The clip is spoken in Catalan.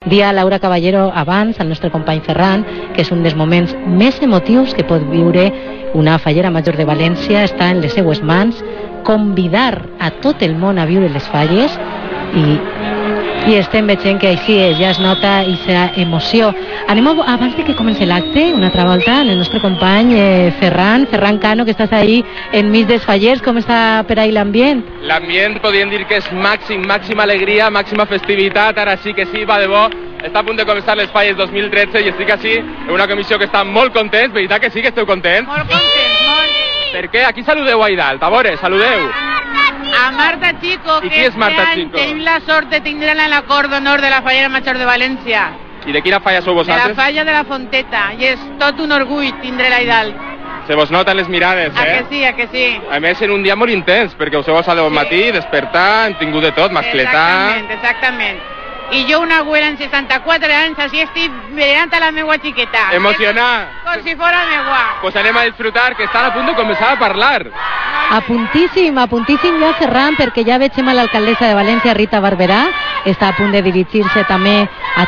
Dia Laura Caballero abans, el nostre company Ferran, que és un dels moments més emotius que pot viure una fallera major de València, està en les seues mans, convidar a tot el món a viure les falles i estem veient que així és, ja es nota aquesta emoció. Anem abans de que comenci l'acte, una altra volta, amb el nostre company Ferran Cano, que estàs ahí enmig dels fallers. Com està per ahí l'ambient? L'ambient podríem dir que és màxima alegria, màxima festivitat, ara sí que sí, va de bo. Està a punt de començar les falles 2013 i estic així en una comissió que està molt contents. Veritat que sí que esteu contents? Molt contents, molt. Per què? A qui saludeu ahí dalt? A veure, saludeu. A Marta Chico, I qui és Marta Chico? Tenim la sort de tindre-la en la cor d'honor de la Fallera Major de València. I de quina falla sou De vosaltres? la falla de la Fonteta, i és tot un orgull tindre-la allà dalt. Se vos noten les mirades, A que sí, a que sí. A més, en un dia molt intens, perquè us heu alçat al matí, despertar, hem tingut de tot, mascletar... Exactament. I jo, una abuela en 64 anys, així estic mirant a la meua xiqueta. Emocionar. Com si fora meua. Pues anem a disfrutar, que estan a punt de començar a parlar. Apuntíssim ja, Ferran, perquè ja veig a l'alcaldessa de València, Rita Barberà, està a punt de dirigir-se també a